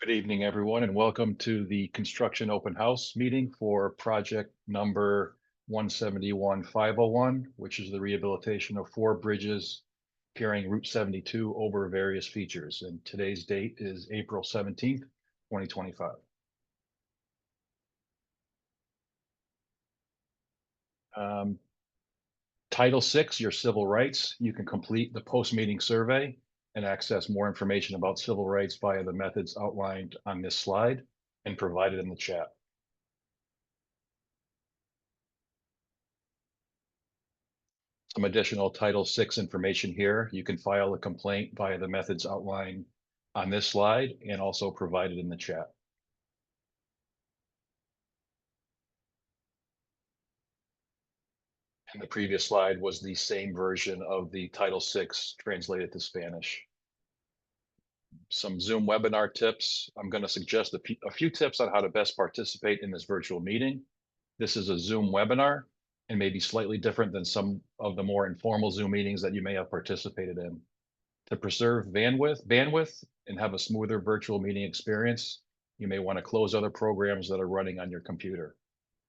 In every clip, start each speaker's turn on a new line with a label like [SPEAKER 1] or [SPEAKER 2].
[SPEAKER 1] Good evening, everyone, and welcome to the construction open house meeting for project number 171-501, which is the rehabilitation of 4 bridges carrying Route 72 over various features. And today's date is April 17th, 2025. Title 6, your civil rights. You can complete the post-meeting survey and access more information about civil rights via the methods outlined on this slide and provided in the chat. Some additional Title VI information here. You can file a complaint via the methods outlined on this slide and also provided in the chat. And the previous slide was the same version of the Title VI translated to Spanish. Some Zoom webinar tips. I'm going to suggest a few tips on how to best participate in this virtual meeting. This is a Zoom webinar and may be slightly different than some of the more informal Zoom meetings that you may have participated in. To preserve bandwidth and have a smoother virtual meeting experience, you may want to close other programs that are running on your computer.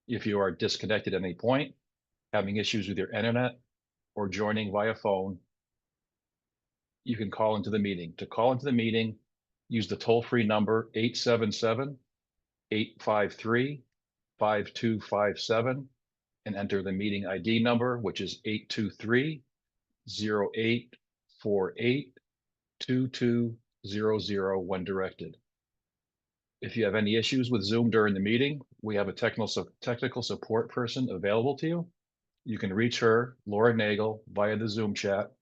[SPEAKER 1] If you are disconnected at any point, having issues with your internet, or joining via phone, you can call into the meeting. To call into the meeting, use the toll-free number 877-853-5257 and enter the meeting ID number, which is 823-0848-2200 when directed. If you have any issues with Zoom during the meeting, we have a technical support person available to you. You can reach her, Laura Nagel, via the Zoom chat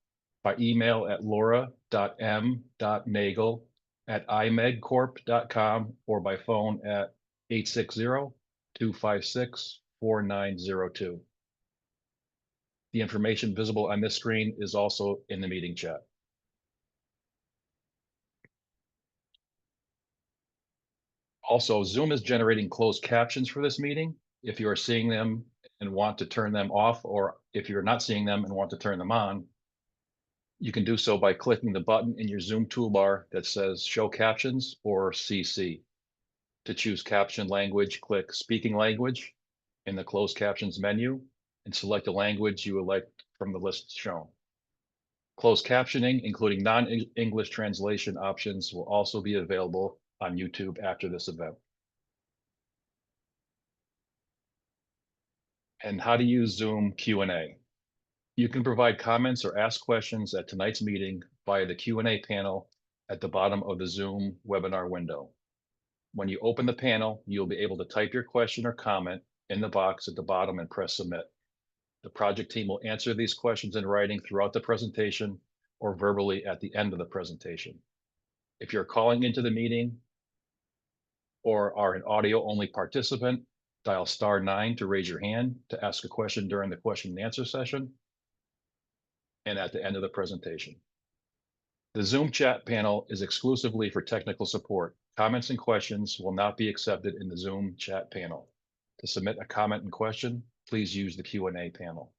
[SPEAKER 1] by email at laura.m.nagel@imegcorp.com or by phone at 860-256-4902. The information visible on this screen is also in the meeting chat. Also, Zoom is generating closed captions for this meeting. If you are seeing them and want to turn them off, or if you're not seeing them and want to turn them on, you can do so by clicking the button in your Zoom toolbar that says Show Captions or CC. To choose caption language, click Speaking Language in the Closed Captions menu and select the language you would like from the list shown. Closed captioning, including non-English translation options, will also be available on YouTube after this event. And how to use Zoom Q&A. You can provide comments or ask questions at tonight's meeting via the Q&A panel at the bottom of the Zoom webinar window. When you open the panel, you'll be able to type your question or comment in the box at the bottom and press submit. The project team will answer these questions in writing throughout the presentation or verbally at the end of the presentation. If you're calling into the meeting or are an audio-only participant, dial *9 to raise your hand to ask a question during the question and answer session and at the end of the presentation. The Zoom chat panel is exclusively for technical support. Comments and questions will not be accepted in the Zoom chat panel. To submit a comment and question, please use the Q&A panel.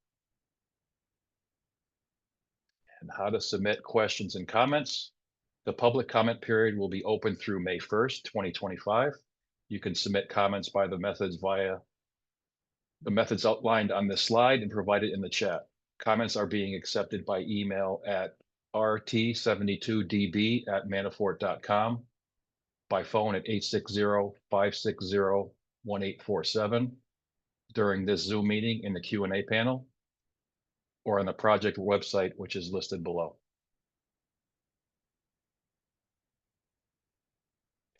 [SPEAKER 1] And how to submit questions and comments. The public comment period will be open through May 1st, 2025. You can submit comments by the methods via the methods outlined on this slide and provided in the chat. Comments are being accepted by email at rt72db@manafort.com, by phone at 860-560-1847 during this Zoom meeting in the Q&A panel, or on the project website, which is listed below.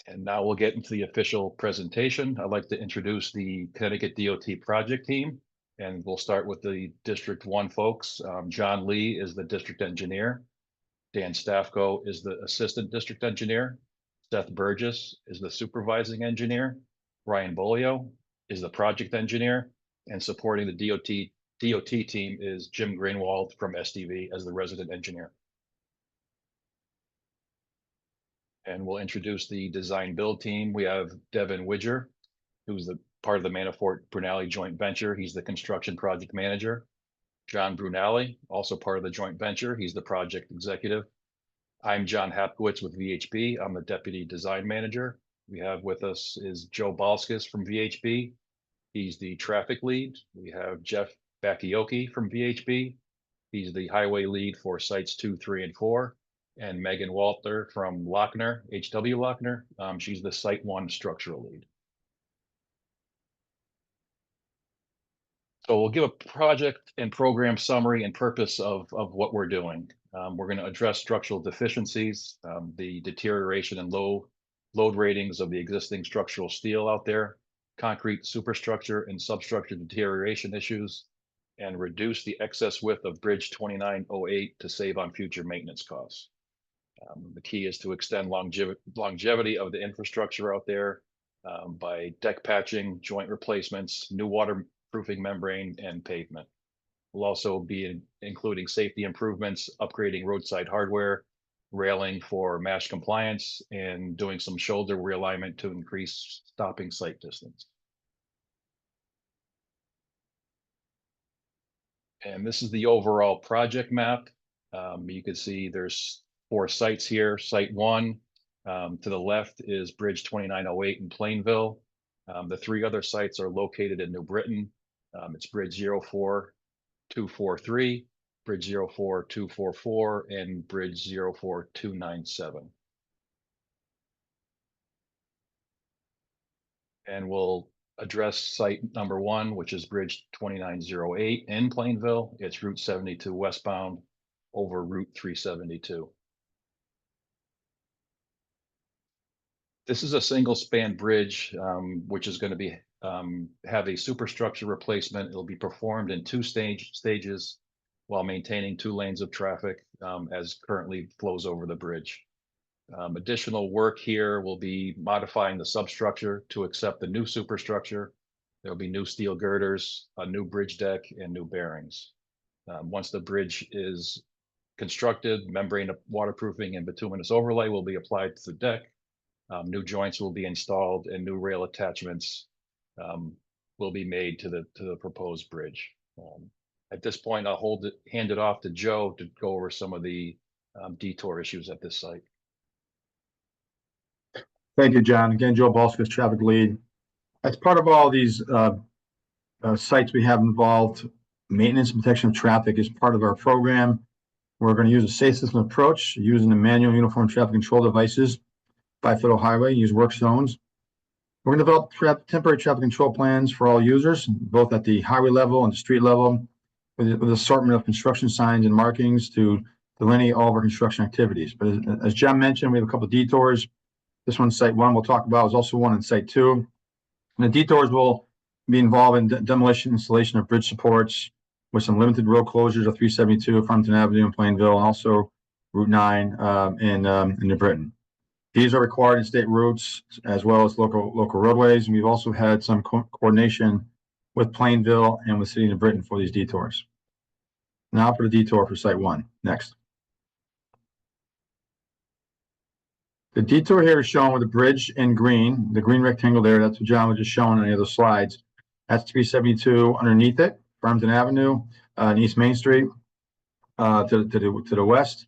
[SPEAKER 1] And now we'll get into the official presentation. I'd like to introduce the Connecticut DOT project team, and we'll start with the District 1 folks. John Lee is the district engineer. Dan Staffco is the assistant district engineer. Seth Burgess is the supervising engineer. Ryan Bolio is the project engineer, and supporting the DOT team is Jim Greenwald from SDV as the resident engineer. And we'll introduce the design build team. We have Devin Widger, who's the part of the Manafort Brunelli joint venture. He's the construction project manager. John Brunelli, also part of the joint venture. He's the project executive. I'm John Hapkowitz with VHB. I'm the deputy design manager. We have with us is Joe Balskis from VHB. He's the traffic lead. We have Jeff Bakioki from VHB. He's the highway lead for sites 2, 3, and 4. And Megan Walter from Lochner, HW Lochner. She's the site 1 structural lead. So we'll give a project and program summary and purpose of what we're doing. We're going to address structural deficiencies, the deterioration and load ratings of the existing structural steel out there, concrete superstructure and substructure deterioration issues, and reduce the excess width of Bridge 2908 to save on future maintenance costs. The key is to extend longevity of the infrastructure out there by deck patching, joint replacements, new waterproofing membrane, and pavement. We'll also be including safety improvements, upgrading roadside hardware, railing for MASH compliance, and doing some shoulder realignment to increase stopping sight distance. And this is the overall project map. You can see there's 4 sites here. Site 1 to the left is Bridge 2908 in Plainville. The 3 other sites are located in New Britain. It's Bridge 04243, Bridge 04244, and Bridge 04297. And we'll address site number 1, which is Bridge 2908 in Plainville. It's Route 72 westbound over Route 372. This is a single span bridge, which is going to be have a superstructure replacement. It'll be performed in 2 stages while maintaining 2 lanes of traffic as currently flows over the bridge. Additional work here will be modifying the substructure to accept the new superstructure. There'll be new steel girders, a new bridge deck, and new bearings. Once the bridge is constructed, membrane waterproofing and bituminous overlay will be applied to the deck. New joints will be installed and new rail attachments will be made to the proposed bridge. At this point, I'll hand it off to Joe to go over some of the detour issues at this site.
[SPEAKER 2] Thank you, John. Again, Joe Balskis, traffic lead. As part of all these sites we have involved, maintenance and protection of traffic is part of our program. We're going to use a safe system approach using the manual uniform traffic control devices by Federal Highway, use work zones. We're going to develop temporary traffic control plans for all users, both at the highway level and the street level, with an assortment of construction signs and markings to delineate all of our construction activities. But as John mentioned, we have a couple of detours. This one's site 1 we'll talk about. There's also one in site 2. And the detours will be involved in demolition, installation of bridge supports with some limited road closures of 372 Farmington Avenue in Plainville, and also Route 9 in New Britain. These are required in state routes as well as local roadways. And we've also had some coordination with Plainville and with City of New Britain for these detours. Now for the detour for site 1. Next. The detour here is shown with the bridge in green, the green rectangle there. That's what John was just showing on the other slides. That's 372 underneath it, Farmington Avenue, and East Main Street to the west.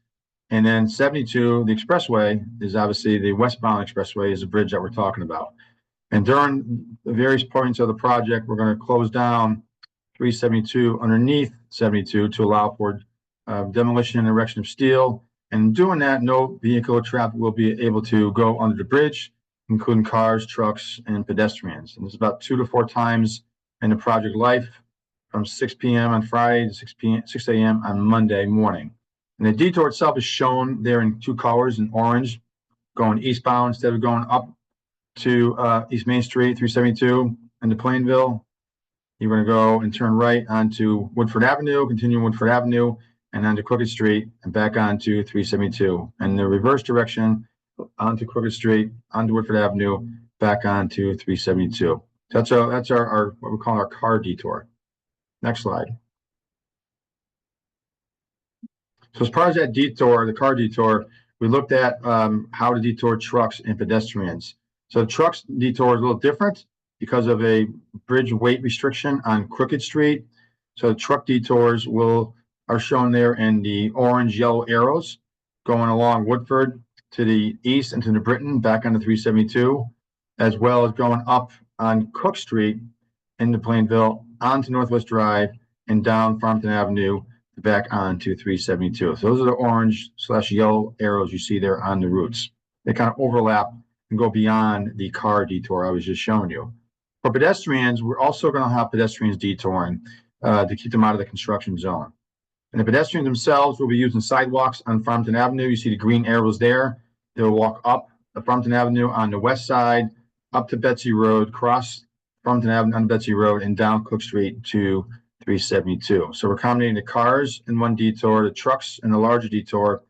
[SPEAKER 2] And then 72, the expressway, is obviously the westbound expressway, is the bridge that we're talking about. And during the various points of the project, we're going to close down 372 underneath 72 to allow for demolition and erection of steel. And doing that, no vehicle or traffic will be able to go under the bridge, including cars, trucks, and pedestrians. And it's about 2 to 4 times in the project life, from 6 p.m. on Friday to 6 a.m. on Monday morning. And the detour itself is shown there in 2 colors, in orange, going eastbound instead of going up to East Main Street, 372, into Plainville. You're going to go and turn right onto Woodford Avenue, continue Woodford Avenue, and onto Crooked Street, and back onto 372. And the reverse direction onto Crooked Street, onto Woodford Avenue, back onto 372. That's our what we call our car detour. Next slide. So as part of that detour, the car detour, we looked at how to detour trucks and pedestrians. So the trucks detour is a little different because of a bridge weight restriction on Crooked Street. So the truck detours are shown there in the orange yellow arrows going along Woodford to the east into New Britain, back onto 372. as well as going up on Cook Street into Plainville, onto Northwest Drive, and down Farmington Avenue, back onto 372. So those are the orange/yellow arrows you see there on the routes. They kind of overlap and go beyond the car detour I was just showing you. For pedestrians, we're also going to have pedestrians detouring to keep them out of the construction zone. And the pedestrians themselves will be using sidewalks on Farmington Avenue. You see the green arrows there. They'll walk up the Farmington Avenue on the west side, up to Betsy Road, cross Farmington Avenue on Betsy Road, and down Cook Street to 372. So we're accommodating the cars in one detour, the trucks in the larger detour,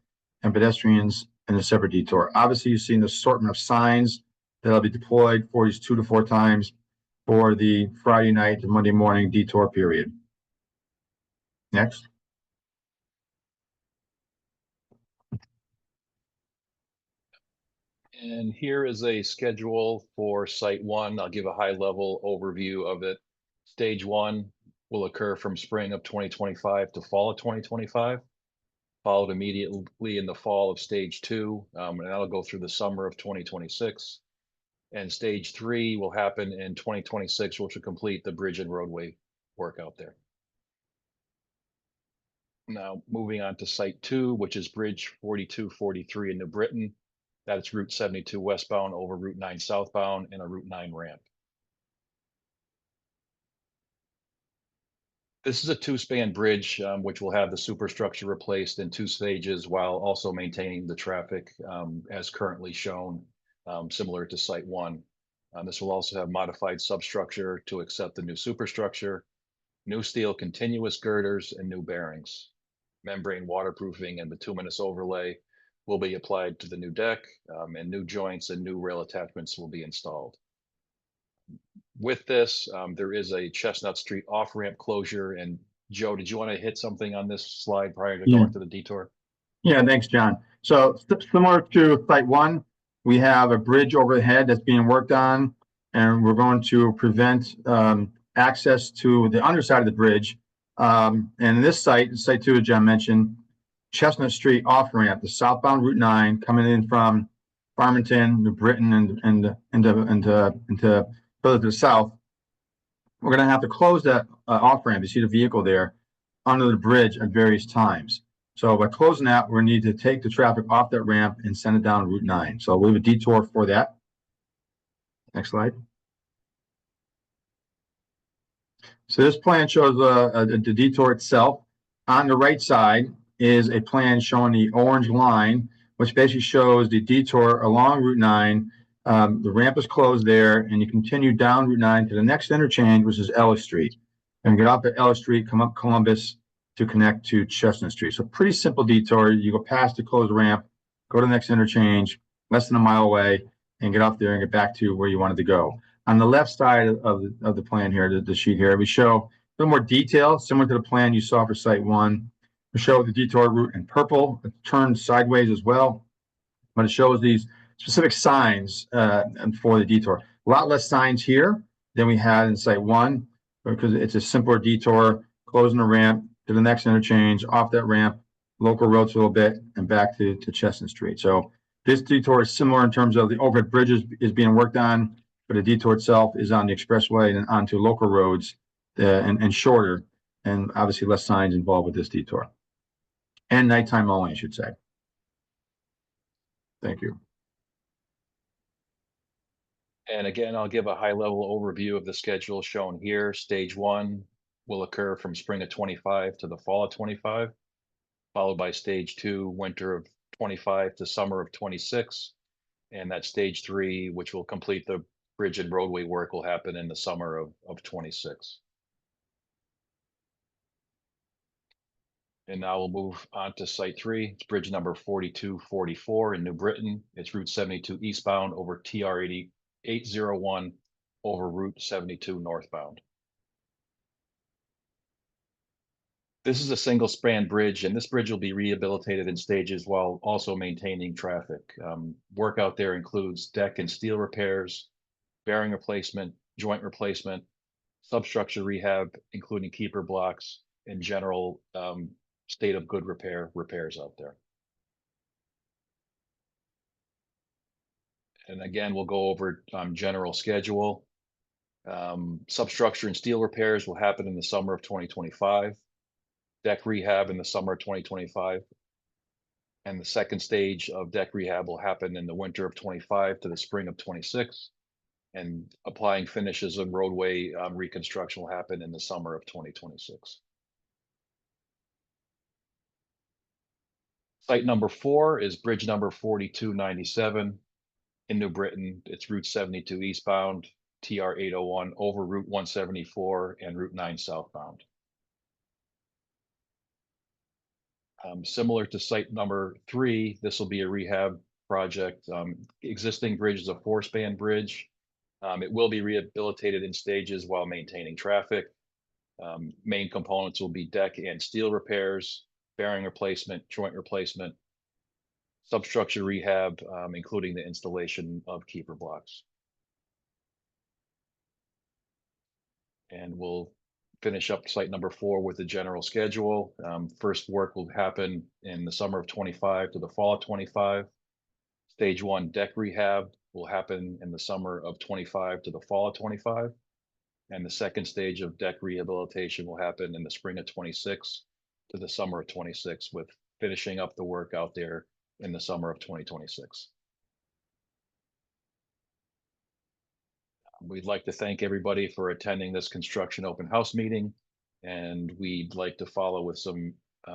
[SPEAKER 2] and pedestrians in a separate detour. Obviously, you've seen the assortment of signs that'll be deployed for these 2 to 4 times for the Friday night to Monday morning detour period. Next.
[SPEAKER 1] And here is a schedule for Site 1. I'll give a high-level overview of it. Stage 1 will occur from spring of 2025 to fall of 2025, followed immediately in the fall of Stage 2, and that'll go through the summer of 2026. And Stage 3 will happen in 2026, which will complete the bridge and roadway work out there. Now, moving on to Site 2, which is Bridge 4243 in New Britain. That's Route 72 westbound over Route 9 southbound and a Route 9 ramp. This is a 2-span bridge, which will have the superstructure replaced in 2 stages while also maintaining the traffic as currently shown, similar to Site 1. This will also have modified substructure to accept the new superstructure, new steel continuous girders, and new bearings. Membrane waterproofing and bituminous overlay will be applied to the new deck, and new joints and new rail attachments will be installed. With this, there is a Chestnut Street off-ramp closure. And Joe, did you want to hit something on this slide prior to going to the detour?
[SPEAKER 2] Yeah, thanks, John. So similar to Site 1, we have a bridge overhead that's being worked on, and we're going to prevent access to the underside of the bridge. And in this site, Site 2, as John mentioned, Chestnut Street off-ramp, the southbound Route 9 coming in from Farmington, New Britain, and into further to the south. We're going to have to close that off-ramp. You see the vehicle there under the bridge at various times. So by closing that, we need to take the traffic off that ramp and send it down Route 9. So we have a detour for that. Next slide. So this plan shows the detour itself. On the right side is a plan showing the orange line, which basically shows the detour along Route 9. The ramp is closed there, and you continue down Route 9 to the next interchange, which is Ellis Street. And get off at Ellis Street, come up Columbus to connect to Chestnut Street. So pretty simple detour. You go past the closed ramp, go to the next interchange, less than a mile away, and get off there and get back to where you wanted to go. On the left side of the plan here, the sheet here, we show a little more detail, similar to the plan you saw for Site 1. We show the detour route in purple. It turns sideways as well, but it shows these specific signs for the detour. A lot less signs here than we had in Site 1 because it's a simpler detour, closing the ramp to the next interchange, off that ramp, local roads a little bit, and back to Chestnut Street. So this detour is similar in terms of the overhead bridges is being worked on, but the detour itself is on the expressway and onto local roads and shorter, and obviously less signs involved with this detour. And nighttime only, I should say. Thank you.
[SPEAKER 1] And again, I'll give a high-level overview of the schedule shown here. Stage 1 will occur from spring of 25 to the fall of 25, followed by Stage 2, winter of 25 to summer of 26. And that Stage 3, which will complete the bridge and roadway work, will happen in the summer of 26. And now we'll move on to Site 3. It's bridge number 4244 in New Britain. It's Route 72 eastbound over TR 801 over Route 72 northbound. This is a single span bridge, and this bridge will be rehabilitated in stages while also maintaining traffic. Work out there includes deck and steel repairs, bearing replacement, joint replacement, substructure rehab, including keeper blocks, and general state of good repairs out there. And again, we'll go over general schedule. Substructure and steel repairs will happen in the summer of 2025. Deck rehab in the summer of 2025. And the second stage of deck rehab will happen in the winter of 25 to the spring of 26. And applying finishes and roadway reconstruction will happen in the summer of 2026. Site number 4 is bridge number 4297 in New Britain. It's Route 72 eastbound, TR 801 over Route 174 and Route 9 southbound. Similar to site number 3, this will be a rehab project. Existing bridge is a 4-span bridge. It will be rehabilitated in stages while maintaining traffic. Main components will be deck and steel repairs, bearing replacement, joint replacement, substructure rehab, including the installation of keeper blocks. And we'll finish up site number 4 with the general schedule. First work will happen in the summer of 25 to the fall of 25. Stage 1 deck rehab will happen in the summer of 25 to the fall of 25. And the second stage of deck rehabilitation will happen in the spring of 26 to the summer of 26, with finishing up the work out there in the summer of 2026. We'd like to thank everybody for attending this construction open house meeting, and we'd like to follow with some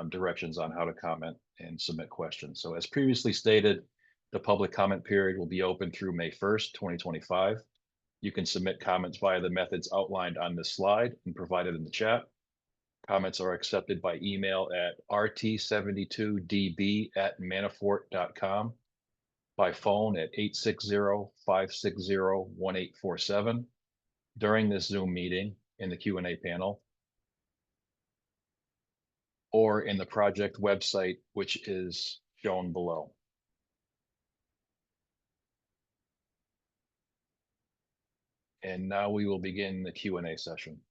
[SPEAKER 1] directions on how to comment and submit questions. So as previously stated, the public comment period will be open through May 1st, 2025. You can submit comments via the methods outlined on this slide and provided in the chat. Comments are accepted by email at rt72db@manafort.com, by phone at 860-560-1847, during this Zoom meeting in the Q&A panel, or in the project website, which is shown below. And now we will begin the Q&A session.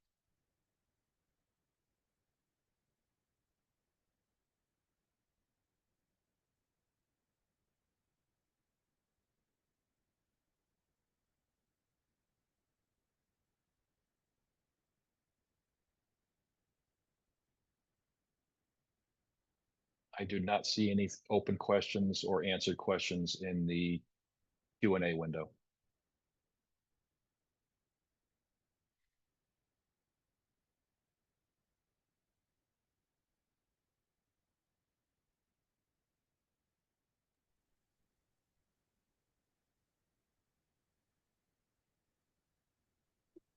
[SPEAKER 1] I do not see any open questions or answered questions in the Q&A window.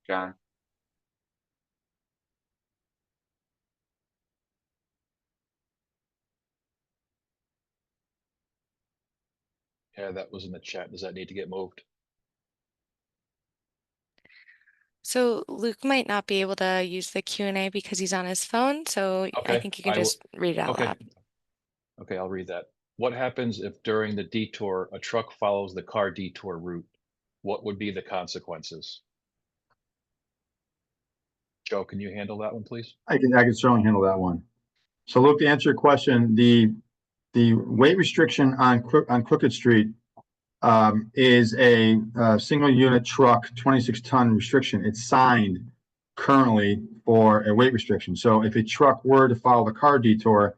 [SPEAKER 3] John.
[SPEAKER 1] Yeah, that was in the chat. Does that need to get moved?
[SPEAKER 4] So Luke might not be able to use the Q&A because he's on his phone, so I
[SPEAKER 1] Okay,
[SPEAKER 4] think you can
[SPEAKER 1] I will-
[SPEAKER 4] just read it out
[SPEAKER 1] Okay.
[SPEAKER 4] loud.
[SPEAKER 1] Okay, I'll read that. What happens if during the detour, a truck follows the car detour route? What would be the consequences? Joe, can you handle that one, please?
[SPEAKER 2] I can certainly handle that one. So Luke, to answer your question, the weight restriction on Crooked Street is a single unit truck, 26-ton restriction. It's signed currently for a weight restriction. So if a truck were to follow the car detour,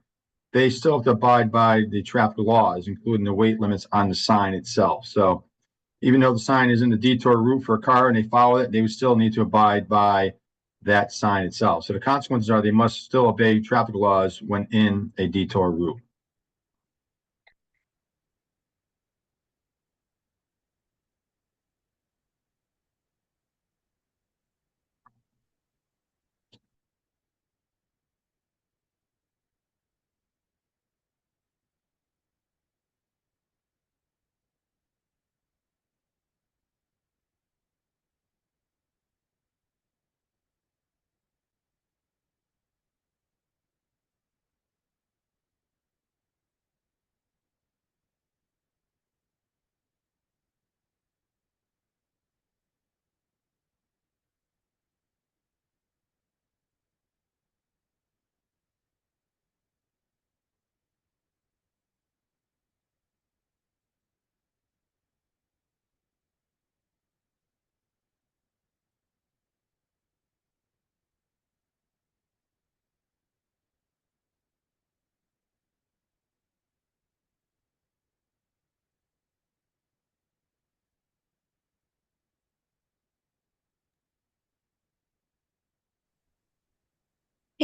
[SPEAKER 2] they still have to abide by the traffic laws, including the weight limits on the sign itself. So even though the sign is in the detour route for a car and they follow it, they would still need to abide by that sign itself. So the consequences are they must still obey traffic laws when in a detour route.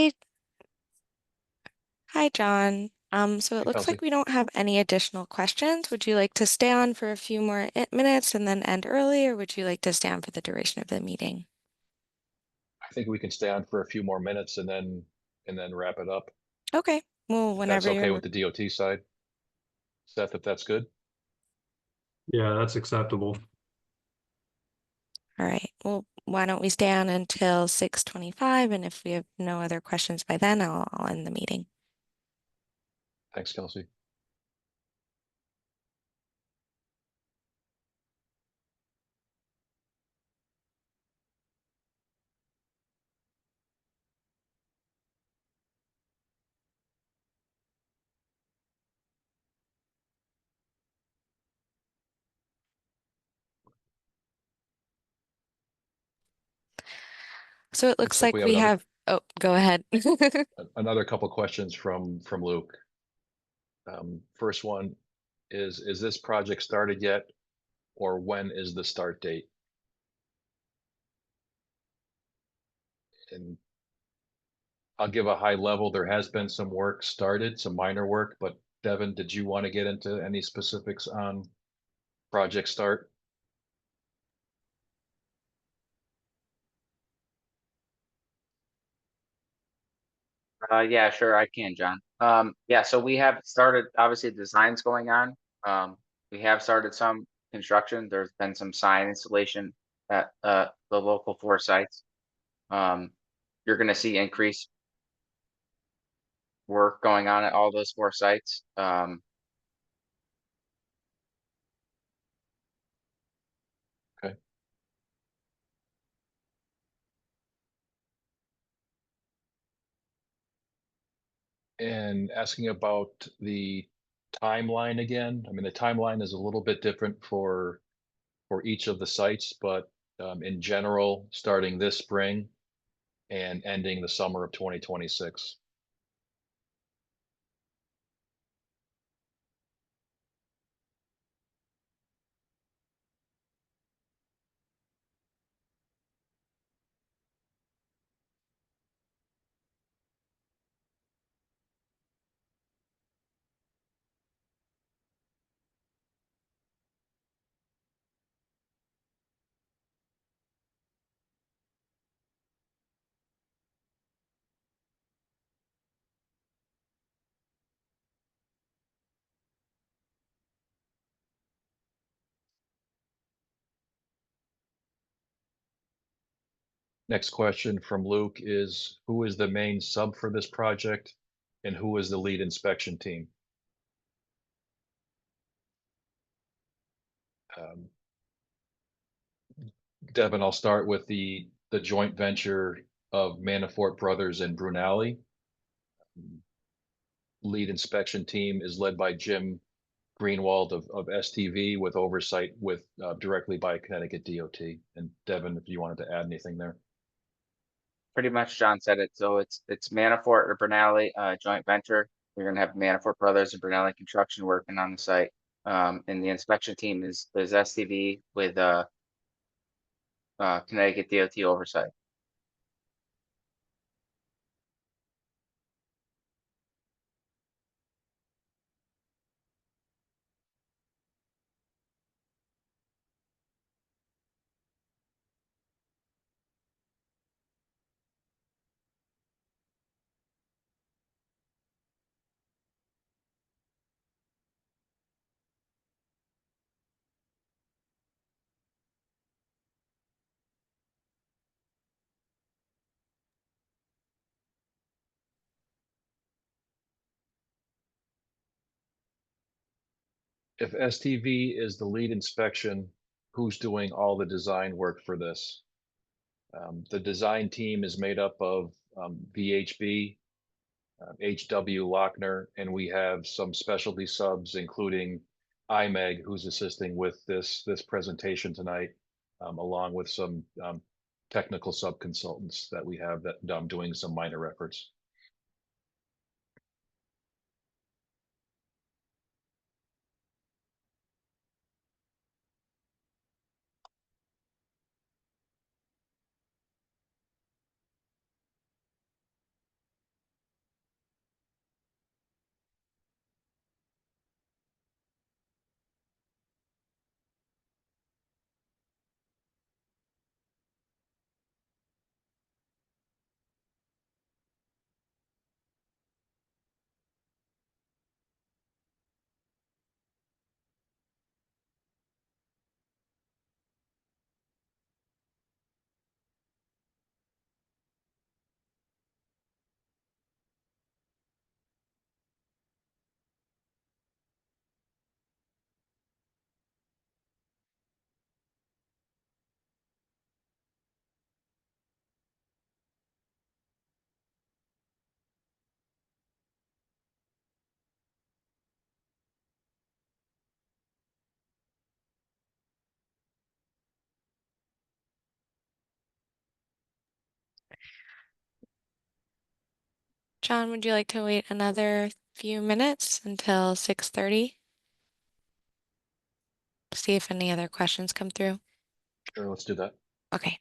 [SPEAKER 4] Hey, hi, John. So it
[SPEAKER 1] Hey,
[SPEAKER 4] looks
[SPEAKER 1] Kelsey.
[SPEAKER 4] like we don't have any additional questions. Would you like to stay on for a few more minutes and then end early, or would you like to stay on for the duration of the meeting?
[SPEAKER 1] I think we can stay on for a few more minutes and then wrap it up.
[SPEAKER 4] Okay, well,
[SPEAKER 1] If that's
[SPEAKER 4] whenever
[SPEAKER 1] okay
[SPEAKER 4] you're,
[SPEAKER 1] with the DOT side. Seth, if that's good.
[SPEAKER 3] Yeah, that's acceptable.
[SPEAKER 4] all right. Well, why don't we stay on until 6:25, and if we have no other questions by then, I'll end the meeting.
[SPEAKER 1] Thanks, Kelsey.
[SPEAKER 4] So it
[SPEAKER 1] Looks
[SPEAKER 4] looks
[SPEAKER 1] like we
[SPEAKER 4] like
[SPEAKER 1] have
[SPEAKER 4] we have, oh, go ahead.
[SPEAKER 1] another couple questions from Luke. First one is this project started yet, or when is the start date? And I'll give a high level. There has been some work started, some minor work, but Devin, did you want to get into any specifics on project start?
[SPEAKER 5] Yeah, sure, I can, John. Yeah, so we have started, obviously, designs going on. We have started some construction. There's been some sign installation at the local 4 sites. Um, you're gonna see increased work going on at all those 4 sites.
[SPEAKER 1] Okay. And asking about the timeline again. I mean, the timeline is a little bit different for each of the sites, but in general, starting this spring and ending the summer of 2026. Next question from Luke is, who is the main sub for this project and who is the lead inspection team? Um, Devin, I'll start with the joint venture of Manafort Brothers and Brunali. Lead inspection team is led by Jim Greenwald of STV with oversight with directly by Connecticut DOT. And Devin, if you wanted to add anything there.
[SPEAKER 5] Pretty much John said it. So it's Manafort or Bernali joint venture. We're gonna have Manafort Brothers and Bernali Construction working on the site. And the inspection team is STV with Connecticut DOT oversight.
[SPEAKER 1] If STV is the lead inspection, who's doing all the design work for this? The design team is made up of VHB, HW Lochner, and we have some specialty subs, including IMEG, who's assisting with this presentation tonight, along with some technical sub consultants that we have that doing some minor efforts.
[SPEAKER 4] John, would you like to wait another few minutes until 6:30? See if any other questions come through.
[SPEAKER 1] Sure, let's do that.
[SPEAKER 4] Okay.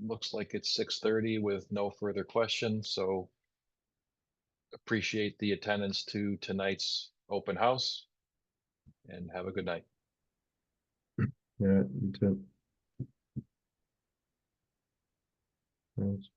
[SPEAKER 1] Looks like it's 6:30 with no further questions, so appreciate the attendance to tonight's open house and have a good night.
[SPEAKER 2] Yeah, you too. Yes.